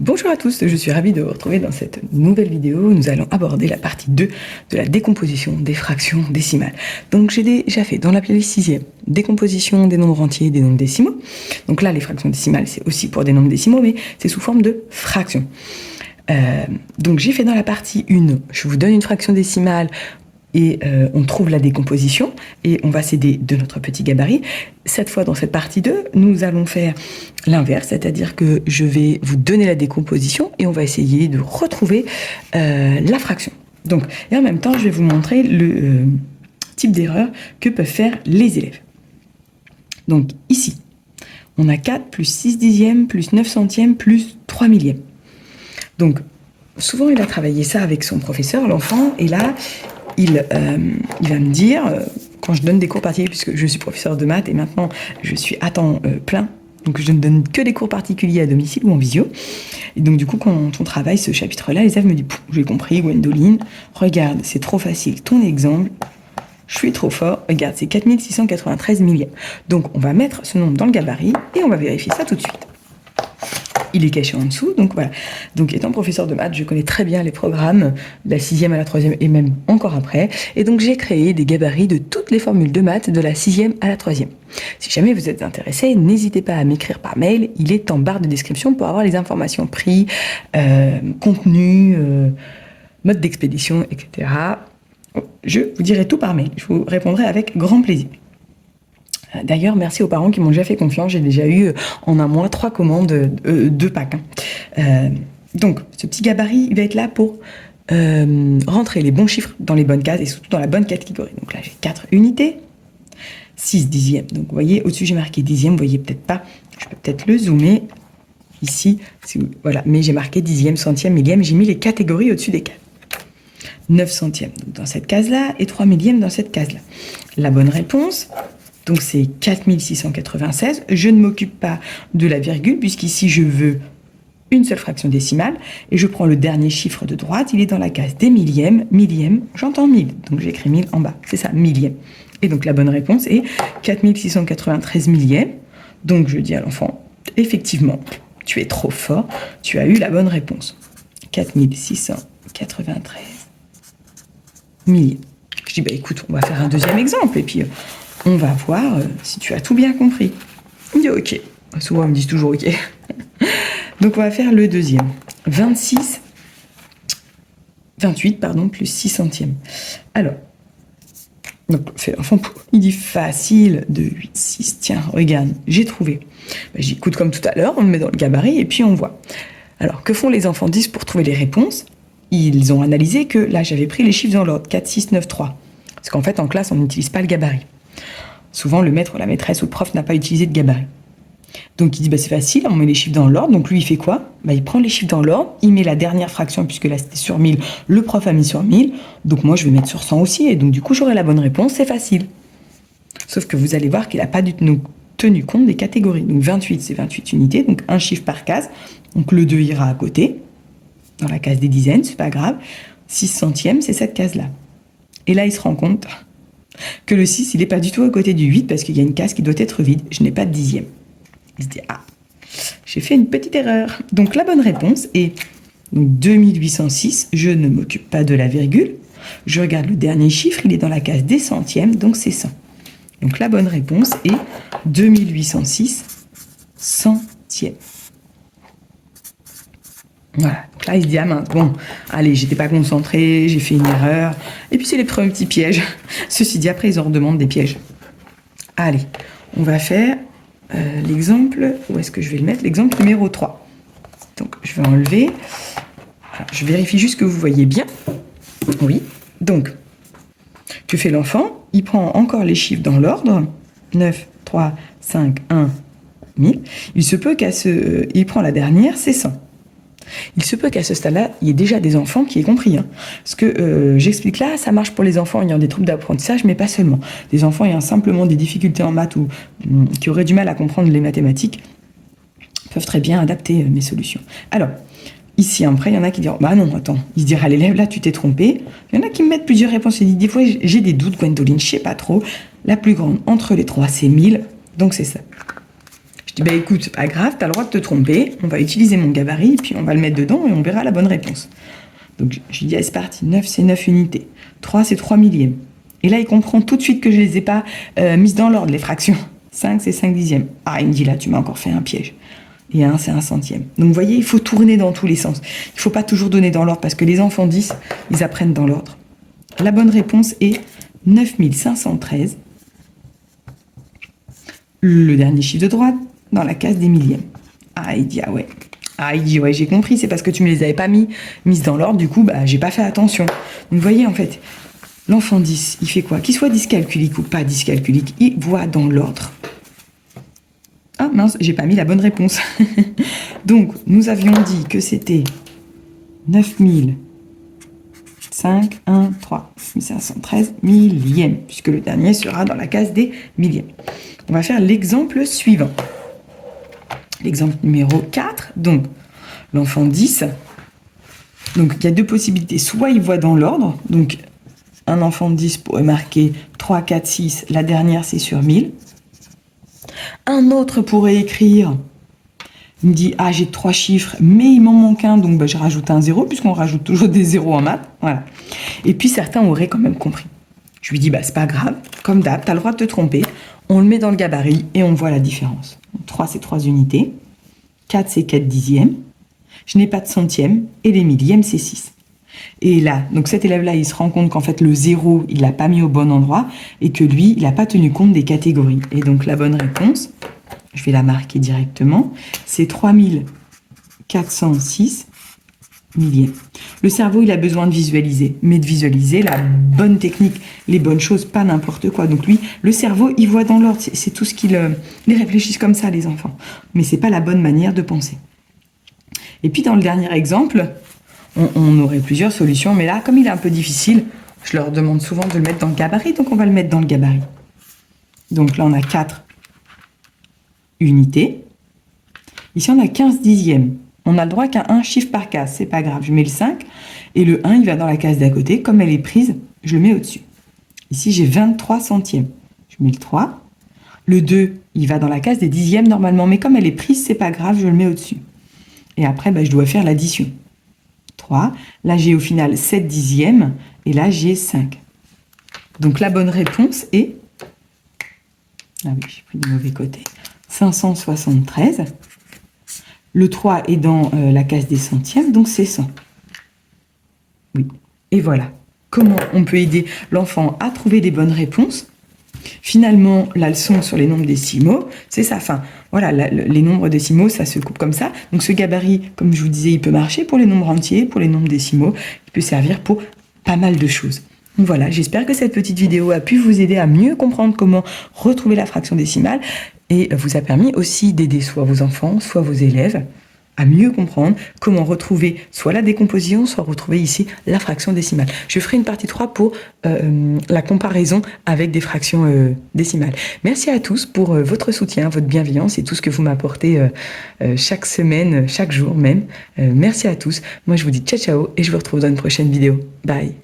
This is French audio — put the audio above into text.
Bonjour à tous, je suis ravie de vous retrouver dans cette nouvelle vidéo. Nous allons aborder la partie 2 de la décomposition des fractions décimales. Donc j'ai déjà fait dans la playlist 6e décomposition des nombres entiers et des nombres décimaux. Donc là les fractions décimales c'est aussi pour des nombres décimaux mais c'est sous forme de fractions. Donc j'ai fait dans la partie 1, je vous donne une fraction décimale et on trouve la décomposition et on va s'aider de notre petit gabarit. Cette fois, dans cette partie 2, nous allons faire l'inverse, c'est-à-dire que je vais vous donner la décomposition et on va essayer de retrouver la fraction. Donc, et en même temps, je vais vous montrer le type d'erreur que peuvent faire les élèves. Donc ici, on a 4 plus 6 dixièmes plus 9 centièmes plus 3 millièmes. Donc, souvent, il a travaillé ça avec son professeur, l'enfant, et là, il va me dire, quand je donne des cours particuliers, puisque je suis professeur de maths et maintenant je suis à temps plein, donc je ne donne que des cours particuliers à domicile ou en visio. Et donc du coup, quand on travaille ce chapitre-là, les élèves me disent « J'ai compris, Gwendoline, regarde, c'est trop facile, ton exemple, je suis trop fort, regarde, c'est 4693 millièmes. » Donc on va mettre ce nombre dans le gabarit et on va vérifier ça tout de suite. Il est caché en dessous, donc voilà. Donc étant professeur de maths, je connais très bien les programmes de la 6e à la 3e et même encore après. Et donc j'ai créé des gabarits de toutes les formules de maths de la 6e à la 3e. Si jamais vous êtes intéressé, n'hésitez pas à m'écrire par mail. Il est en barre de description pour avoir les informations prix, contenu, mode d'expédition, etc. Je vous dirai tout par mail. Je vous répondrai avec grand plaisir. D'ailleurs, merci aux parents qui m'ont déjà fait confiance. J'ai déjà eu en un mois 3 commandes de packs. Donc, ce petit gabarit, il va être là pour rentrer les bons chiffres dans les bonnes cases et surtout dans la bonne catégorie. Donc là, j'ai 4 unités, 6 dixièmes. Donc, vous voyez, au-dessus, j'ai marqué dixième. Vous voyez peut-être pas. Je peux peut-être le zoomer ici. Voilà, mais j'ai marqué dixième, centième, millième. J'ai mis les catégories au-dessus des cases. 9 centièmes donc dans cette case-là et 3 millièmes dans cette case-là. La bonne réponse... Donc c'est 4696. Je ne m'occupe pas de la virgule puisqu'ici je veux une seule fraction décimale et je prends le dernier chiffre de droite. Il est dans la case des millièmes. Millième, j'entends 1000. Donc j'écris 1000 en bas. C'est ça, millième. Et donc la bonne réponse est 4693 millièmes. Donc je dis à l'enfant, effectivement, tu es trop fort. Tu as eu la bonne réponse. 4693 millièmes. Je dis, bah écoute, on va faire un deuxième exemple et puis... on va voir si tu as tout bien compris. Il me dit OK. Souvent, ils me disent toujours OK. Donc, on va faire le deuxième. 28, plus 6 centièmes. Alors, donc, il dit facile de 8, 6. Tiens, regarde, j'ai trouvé. Ben, j'écoute comme tout à l'heure, on le met dans le gabarit et puis on voit. Alors, que font les enfants 10 pour trouver les réponses? Ils ont analysé que là, j'avais pris les chiffres dans l'ordre 4, 6, 9, 3. Parce qu'en fait, en classe, on n'utilise pas le gabarit. Souvent, le maître, la maîtresse ou le prof n'a pas utilisé de gabarit. Donc, il dit, bah, c'est facile, on met les chiffres dans l'ordre. Donc, lui, il fait quoi? Bah, il prend les chiffres dans l'ordre, il met la dernière fraction, puisque là, c'était sur 1000. Le prof a mis sur 1000. Donc, moi, je vais mettre sur 100 aussi. Et donc, du coup, j'aurai la bonne réponse, c'est facile. Sauf que vous allez voir qu'il n'a pas du tout tenu compte des catégories. Donc, 28, c'est 28 unités, donc un chiffre par case. Donc, le 2 ira à côté, dans la case des dizaines, c'est pas grave. 6 centièmes, c'est cette case-là. Et là, il se rend compte... que le 6, il n'est pas du tout à côté du 8 parce qu'il y a une case qui doit être vide. Je n'ai pas de dixième. Il se dit, ah, j'ai fait une petite erreur. Donc, la bonne réponse est donc, 2806. Je ne m'occupe pas de la virgule. Je regarde le dernier chiffre. Il est dans la case des centièmes, donc c'est 100. Donc, la bonne réponse est 2806 centièmes. Voilà, donc là il se dit, ah mince, bon, allez, j'étais pas concentré, j'ai fait une erreur. Et puis c'est les premiers petits pièges. Ceci dit, après ils en redemandent des pièges. Allez, on va faire l'exemple, où est-ce que je vais le mettre? L'exemple numéro 3. Donc je vais enlever, alors, je vérifie juste que vous voyez bien. Oui, donc, que fait l'enfant? Il prend encore les chiffres dans l'ordre, 9, 3, 5, 1, 1000. Il se peut il prend la dernière, c'est 100. Il se peut qu'à ce stade-là, il y ait déjà des enfants qui aient compris. Ce que j'explique là, ça marche pour les enfants ayant des troubles d'apprentissage, mais pas seulement. Des enfants ayant simplement des difficultés en maths ou qui auraient du mal à comprendre les mathématiques peuvent très bien adapter mes solutions. Alors, ici, après, il y en a qui diront « Bah non, attends, il se dira à l'élève, là, tu t'es trompé. » Il y en a qui me mettent plusieurs réponses. Il dit « Des fois, j'ai des doutes, Gwendoline, je sais pas trop. La plus grande entre les trois, c'est 1000. Donc, c'est ça. » dis, bah écoute, c'est pas grave, t'as le droit de te tromper, on va utiliser mon gabarit, puis on va le mettre dedans et on verra la bonne réponse. Donc je lui dis, allez, c'est parti, 9 c'est 9 unités, 3 c'est 3 millièmes. Et là, il comprend tout de suite que je les ai pas mises dans l'ordre, les fractions. 5 c'est 5 dixièmes. Ah, il me dit, là, tu m'as encore fait un piège. Et 1 c'est 1 centième. Donc vous voyez, il faut tourner dans tous les sens. Il faut pas toujours donner dans l'ordre, parce que les enfants 10, ils apprennent dans l'ordre. La bonne réponse est 9513. Le dernier chiffre de droite, dans la case des millièmes. Ah, il dit, ah ouais. Ah, il dit, ouais, j'ai compris, c'est parce que tu me les avais pas mises dans l'ordre, du coup, bah, j'ai pas fait attention. Donc, vous voyez, en fait, l'enfant 10, il fait quoi? Qu'il soit dyscalculique ou pas dyscalculique, il voit dans l'ordre. Ah, mince, j'ai pas mis la bonne réponse. Donc, nous avions dit que c'était 9005, 1, 3, 513 millièmes, puisque le dernier sera dans la case des millièmes. On va faire l'exemple suivant. L'exemple numéro 4, donc l'enfant 10. Donc il y a deux possibilités. Soit il voit dans l'ordre, donc un enfant de 10 pourrait marquer 3, 4, 6, la dernière c'est sur 1000. Un autre pourrait écrire, il me dit, ah j'ai 3 chiffres, mais il m'en manque un, donc bah, je rajoute un 0, puisqu'on rajoute toujours des zéros en maths. Voilà. Et puis certains auraient quand même compris. Je lui dis, bah c'est pas grave, comme d'hab, tu as le droit de te tromper. On le met dans le gabarit et on voit la différence. 3, c'est 3 unités. 4, c'est 4 dixièmes. Je n'ai pas de centièmes. Et les millièmes, c'est 6. Et là, donc cet élève-là, il se rend compte qu'en fait, le 0, il l'a pas mis au bon endroit et que lui, il n'a pas tenu compte des catégories. Et donc, la bonne réponse, je vais la marquer directement, c'est 3406 millièmes. Le cerveau, il a besoin de visualiser, mais de visualiser la bonne technique, les bonnes choses, pas n'importe quoi. Donc lui, le cerveau, il voit dans l'ordre, c'est tout ce qu'il... Ils réfléchissent comme ça, les enfants. Mais c'est pas la bonne manière de penser. Et puis dans le dernier exemple, on aurait plusieurs solutions, mais là, comme il est un peu difficile, je leur demande souvent de le mettre dans le gabarit, donc on va le mettre dans le gabarit. Donc là, on a 4 unités. Ici, on a 15 dixièmes. On a le droit qu'à un chiffre par case, c'est pas grave. Je mets le 5 et le 1, il va dans la case d'à côté. Comme elle est prise, je le mets au-dessus. Ici, j'ai 23 centièmes. Je mets le 3. Le 2, il va dans la case des dixièmes normalement, mais comme elle est prise, c'est pas grave, je le mets au-dessus. Et après, bah, je dois faire l'addition. 3. Là, j'ai au final 7 dixièmes et là, j'ai 5. Donc la bonne réponse est... Ah oui, j'ai pris du mauvais côté. 573. Le 3 est dans la case des centièmes, donc c'est 100. Oui. Et voilà. Comment on peut aider l'enfant à trouver les bonnes réponses. Finalement, la leçon sur les nombres décimaux, c'est ça. Enfin, voilà, les nombres décimaux, ça se coupe comme ça. Donc ce gabarit, comme je vous disais, il peut marcher pour les nombres entiers, pour les nombres décimaux. Il peut servir pour pas mal de choses. Donc voilà, j'espère que cette petite vidéo a pu vous aider à mieux comprendre comment retrouver la fraction décimale et vous a permis aussi d'aider soit vos enfants, soit vos élèves à mieux comprendre comment retrouver soit la décomposition, soit retrouver ici la fraction décimale. Je ferai une partie 3 pour la comparaison avec des fractions décimales. Merci à tous pour votre soutien, votre bienveillance et tout ce que vous m'apportez chaque semaine, chaque jour même. Merci à tous. Moi, je vous dis ciao ciao et je vous retrouve dans une prochaine vidéo. Bye.